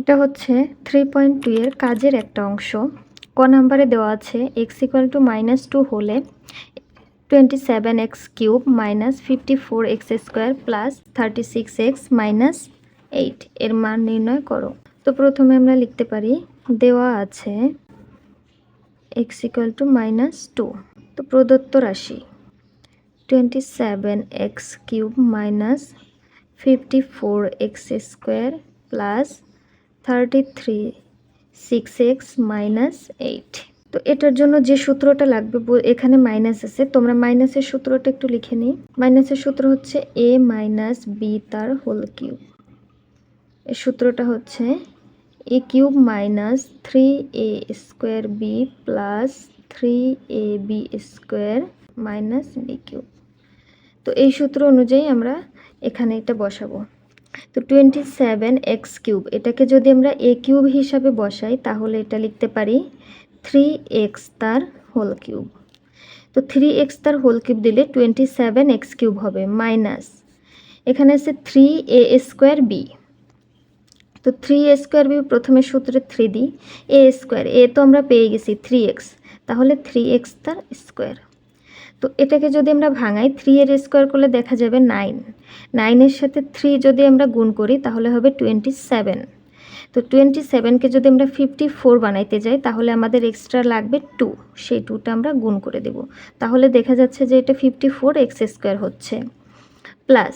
এটা হচ্ছে 3.2 এর কাজের একটা অংশ। ক নাম্বারে দেওয়া আছে x = -2 হলে 27x³ - 54x² + 36x - 8 এর মান নির্ণয় করো। তো প্রথমে আমরা লিখতে পারি দেওয়া আছে x = -2। তো প্রদত্ত রাশি 27x³ - 54x² + 36x - 8। তো এটার জন্য যে সূত্রটা লাগবে, এখানে মাইনাস আছে, তোমরা মাইনাসের সূত্রটা একটু লিখে নিই। মাইনাসের সূত্র হচ্ছে a - b তার হোল কিউব। এর সূত্রটা হচ্ছে a³ - 3a² b + 3ab² - b³। তো এই সূত্র অনুযায়ী আমরা এখানে এটা বসাবো। তো 27x³ এটাকে যদি আমরা a³ হিসাবে বসাই তাহলে এটা লিখতে পারি 3x তার হোল কিউব। তো 3x তার হোল কিউব দিলে 27x³ হবে মাইনাস এখানে আছে 3a²b। তো 3a²b প্রথমে সূত্রে 3 দিই, a² তো আমরা পেয়ে গেছি 3x, তাহলে 3x তার স্কোয়ার। তো এটাকে যদি আমরা ভাঙাই 3 এর স্কোয়ার করলে দেখা যাবে 9, 9 এর সাথে 3 যদি আমরা গুণ করি তাহলে হবে 27। তো 27কে যদি আমরা 54 বানাইতে যাই তাহলে আমাদের এক্সট্রা লাগবে 2, সেই 2টা আমরা গুণ করে দেব। তাহলে দেখা যাচ্ছে যে এটা 54x² হচ্ছে। প্লাস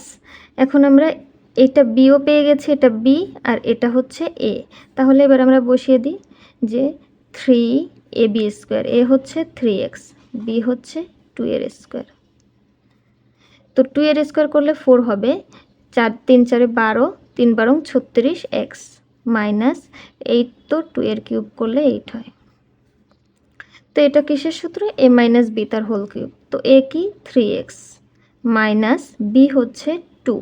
এখন আমরা এটা বিও পেয়ে গেছি, এটা বি আর এটা হচ্ছে এ। তাহলে এবার আমরা বসিয়ে দিই যে 3ab², এ হচ্ছে 3x, বি হচ্ছে 2 এর স্কোয়ার। তো 2 এর স্কোয়ার করলে 4 হবে, 4 3 4 12, 3 12 36x মাইনাস 8, তো 2 এর কিউব করলে 8 হয়। তো এটা কিসের সূত্র? a - b তার হোল কিউব। তো a কি 3x মাইনাস b হচ্ছে 2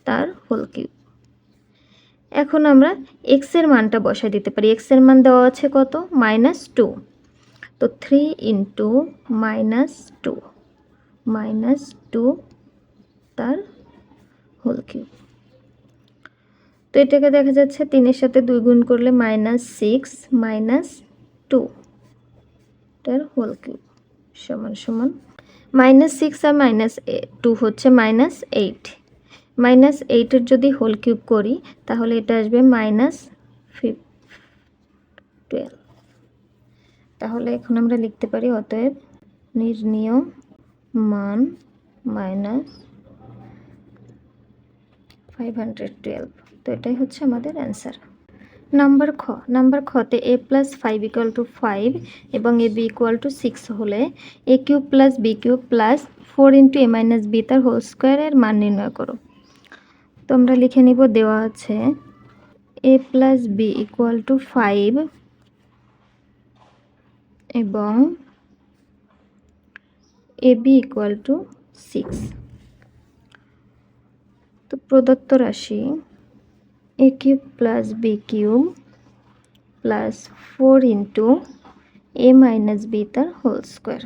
তার হোল কিউব। এখন আমরা x এর মানটা বসাই দিতে পারি। x এর মান দেওয়া আছে কত? -2। তো 3 × -2 -2 তার হোল কিউব। তো এটাকে দেখা যাচ্ছে 3 এর সাথে 2 গুণ করলে -6 - 2 তার হোল কিউব সমান সমান -6 আর -2 হচ্ছে -8। -8 এর যদি হোল কিউব করি তাহলে এটা আসবে -12। তাহলে এখন আমরা লিখতে পারি অতএব নির্ণীয় মান -512। তো এটাই হচ্ছে আমাদের অ্যান্সার। নাম্বার খতে a + 5 = 5 এবং ab = 6 হলে a³ + b³ + 4 × a - b তার হোল স্কোয়ার এর মান নির্ণয় করো। তো আমরা লিখে নিব দেওয়া আছে a + b = 5 এবং ab = 6। তো প্রদত্ত রাশি a³ + b³ + 4 × a - b তার হোল স্কোয়ার।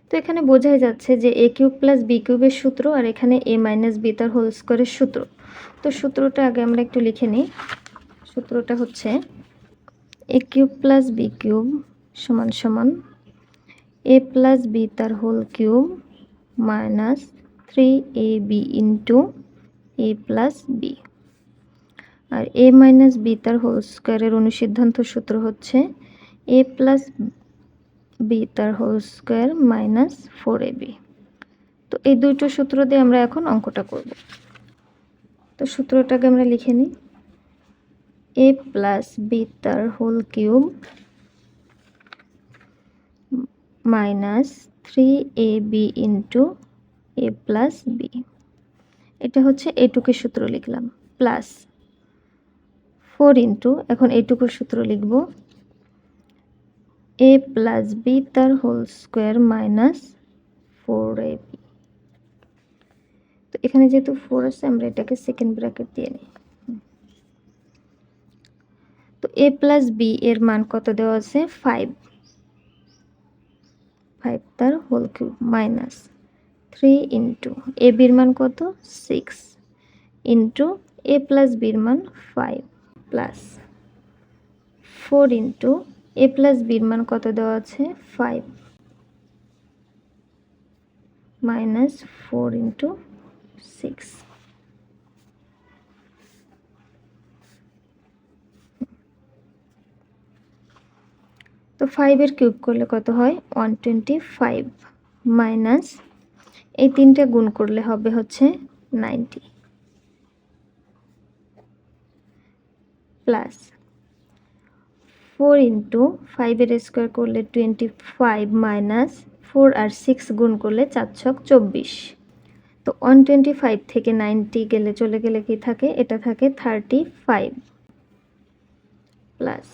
তো এখানে বোঝাই যাচ্ছে যে a³ + b³ এর সূত্র আর এখানে a - b তার হোল স্কোয়ারের সূত্র। তো সূত্রটা আগে আমরা একটু লিখে নিই। সূত্রটা হচ্ছে a³ + b³ = a + b তার whole cube minus 3ab × a + b। আর a - b তার হোল স্কোয়ারের অনুসিদ্ধান্ত সূত্র হচ্ছে a + b তার হোল স্কোয়ার মাইনাস 4ab। তো এই দুটো সূত্র দিয়ে আমরা এখন অঙ্কটা করব। তো সূত্রটাকে আমরা লিখে নিই a + b তার whole cube minus 3ab × a + b। এটা হচ্ছে এটুকুর সূত্র লিখলাম, প্লাস 4 × এখন এইটুকুর সূত্র লিখব a + b তার হোল স্কোয়ার মাইনাস 4ab। তো এখানে যেহেতু 4 আছে আমরা এটাকে সেকেন্ড ব্র্যাকেট দিয়ে নিই। তো a + b এর মান কত দেওয়া আছে? 5 তার হোল কিউব মাইনাস 3 × ab এর মান কত? 6 × a + b এর মান 5 প্লাস 4 ইন্টু এ প্লাস বির মান কত দেওয়া আছে 5 মাইনাস 4 ইন্টু 6। তো 5 কিউব করলে কত হয় 125 মাইনাস এই তিনটে গুণ করলে হবে হচ্ছে 90 প্লাস 4 ইন্টু 5 স্কোয়ার করলে 25 মাইনাস 4 আর 6 গুণ করলে 4 ছক 24। তো 125 থেকে 90 গেলে চলে গেলে কি থাকে এটা থাকে 35 প্লাস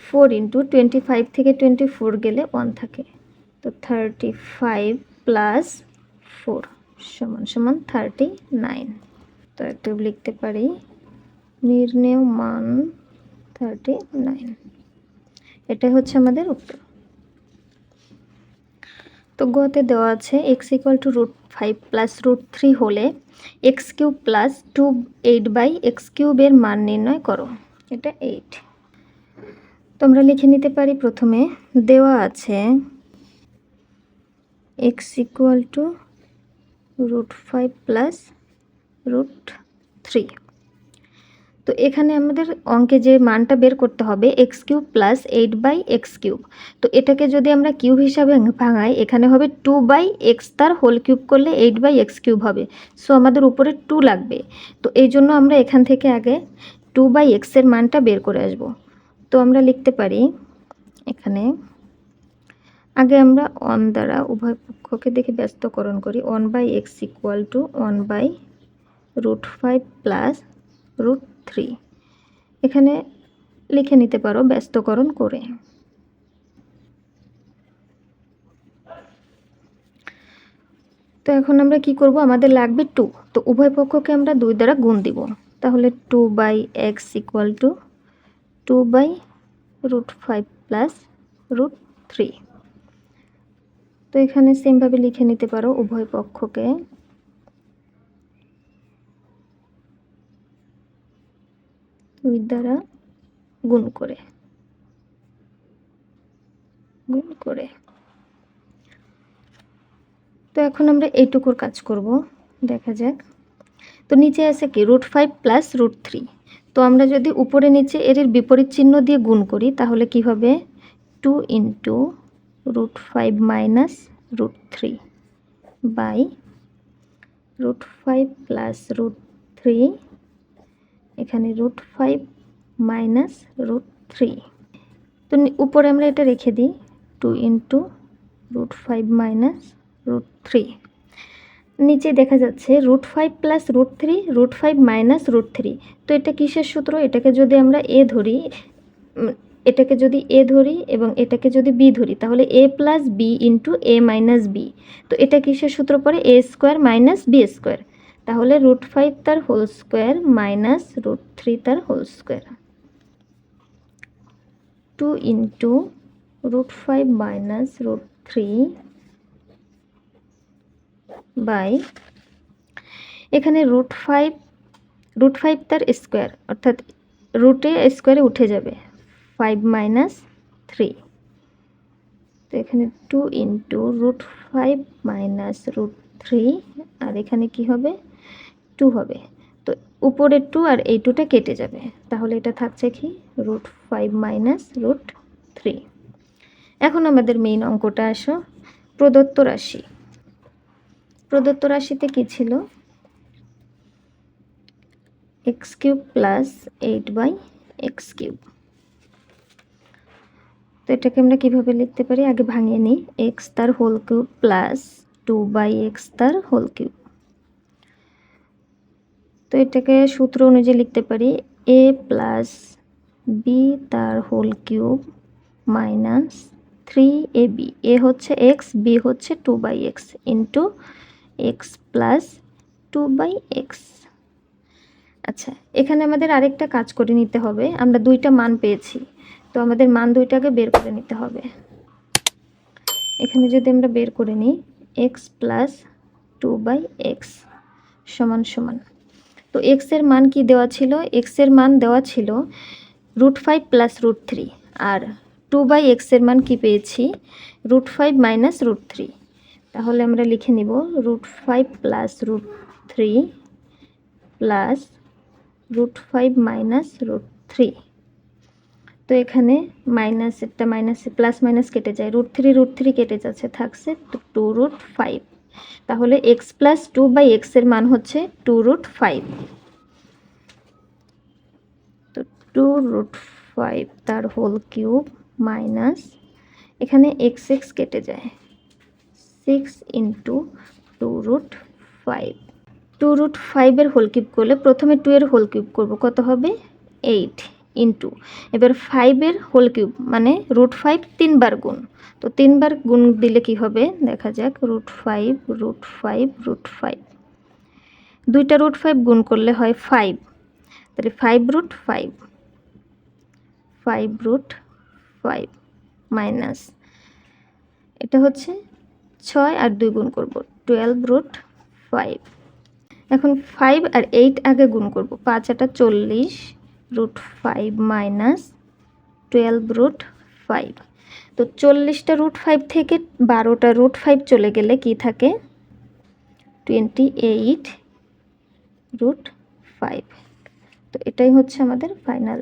4 ইন্টু 25 থেকে 24 গেলে 1 থাকে, তো 35 প্লাস 4 সমান সমান 39। তো একটু লিখতে পারি নির্ণেয় মান 39। এটাই হচ্ছে আমাদের উত্তর। তো গতে দেওয়া আছে x ইকুয়াল টু √5 প্লাস √3 হলে এক্স কিউব প্লাস 8/x³ এর মান নির্ণয় করো। এটা 8। তো আমরা লিখে নিতে পারি প্রথমে দেওয়া আছে x ইকুয়াল টু √5 প্লাস √3। তো এখানে আমাদের অঙ্কে যে মানটা বের করতে হবে x³ প্লাস 8/x³। তো এটাকে যদি আমরা কিউব হিসাবে ভাঙাই এখানে হবে 2/x তার হোল কিউব করলে 8/x³ হবে। সো আমাদের উপরে 2 লাগবে। তো এই জন্য আমরা এখান থেকে আগে 2/x এর মানটা বের করে আসব। তো আমরা লিখতে পারি এখানে আগে আমরা 1 দ্বারা উভয় পক্ষকে দেখে ব্যস্তকরণ করি। 1/x ইকুয়াল টু 1/√5 প্লাস √3 এখানে লিখে নিতে পারো ব্যস্তকরণ করে। তো এখন আমরা কি করব আমাদের লাগবে 2। তো উভয় পক্ষকে আমরা 2 দ্বারা গুণ দিব, তাহলে 2/x ইকুয়াল টু 2/√5 প্লাস √3। তো এখানে সেমভাবে লিখে নিতে পারো উভয় পক্ষকে 2 দ্বারা গুণ করে। তো এখন আমরা এইটুকুর কাজ করব, দেখা যাক। তো নিচে আছে কি √5 প্লাস √3। তো আমরা যদি উপরে নিচে এর বিপরীত চিহ্ন দিয়ে গুণ করি তাহলে কি হবে 2 ইন্টু √5 মাইনাস √3 বাই √5 প্লাস √3 এখানে √5 মাইনাস √3। তো উপরে আমরা এটা রেখে দিই 2 ইন্টু √5 মাইনাস √3। নিচে দেখা যাচ্ছে √5 প্লাস √3 √5 মাইনাস √3। তো এটা কিসের সূত্র? এটাকে যদি আমরা এ ধরি এবং এটাকে যদি বি ধরি তাহলে a plus B into A minus B. তো এটা কিসের সূত্র পড়ে a square minus B square. তাহলে √5 তার হোল স্কোয়ার মাইনাস √3 তার হোল স্কোয়ার। 2 ইন্টু √5 মাইনাস √3 বাই এখানে √5 তার স্কোয়ার অর্থাৎ রুটে স্কোয়ারে উঠে যাবে 5 মাইনাস 3। তো এখানে 2 ইন্টু √5 মাইনাস √3 আর এখানে কি হবে 2 হবে। তো উপরে 2 আর এই 2টা কেটে যাবে, তাহলে এটা থাকছে কি √5 মাইনাস √3। এখন আমাদের মেইন অঙ্কটা আসো। প্রদত্ত রাশিতে কি ছিল x³ প্লাস 8/x³। তো এটাকে আমরা কিভাবে লিখতে পারি আগে ভাঙিয়ে নিই। x তার হোল কিউব প্লাস 2/x তার হোল কিউব। তো এটাকে সূত্র অনুযায়ী লিখতে পারি a প্লাস বি তার whole cube minus 3ab। a হচ্ছে x, b হচ্ছে 2/x into x plus 2/x। আচ্ছা, এখানে আমাদের আরেকটা কাজ করে নিতে হবে। আমরা দুইটা মান পেয়েছি, তো আমাদের মান দুইটাকে বের করে নিতে হবে। এখানে যদি আমরা বের করে নিই x প্লাস 2/x সমান সমান, তো তো এক্সের মান কি দেওয়া ছিল? এক্সের মান দেওয়া ছিল √5 প্লাস √3, আর 2/x-এর মান কি পেয়েছি? √5 মাইনাস √3। তাহলে আমরা লিখে নিব √5 প্লাস √3 প্লাস √5 মাইনাস √3। তো এখানে মাইনাসেরটা মাইনাসে প্লাস মাইনাস কেটে যায়, √3 কেটে যাচ্ছে, থাকছে 2√5। তাহলে x প্লাস 2/x-এর মান হচ্ছে 2√5। তো 2√5 তার হোল কিউব মাইনাস, এখানে x কেটে যায়, 6 ইন্টু 2√5। 2√5-এর হোল কিউব করলে প্রথমে 2-এর হোল কিউব করব, কত হবে? 8 ইন্টু, এবার 5-এর হোল কিউব মানে √5 3বার গুণ, তো 3বার গুণ দিলে কি হবে দেখা যাক, √5 √5 √5, দুইটা √5 গুণ করলে হয় 5, তাহলে 5√5 5√5 মাইনাস, এটা হচ্ছে 6 আর 2 গুণ করব 12√5। এখন 5 আর 8 আগে গুণ করব, 5 আটা 40 √5 মাইনাস 12√5। তো 40টা √5 থেকে 12টা √5 চলে গেলে কি থাকে? 28√5। তো এটাই হচ্ছে আমাদের ফাইনাল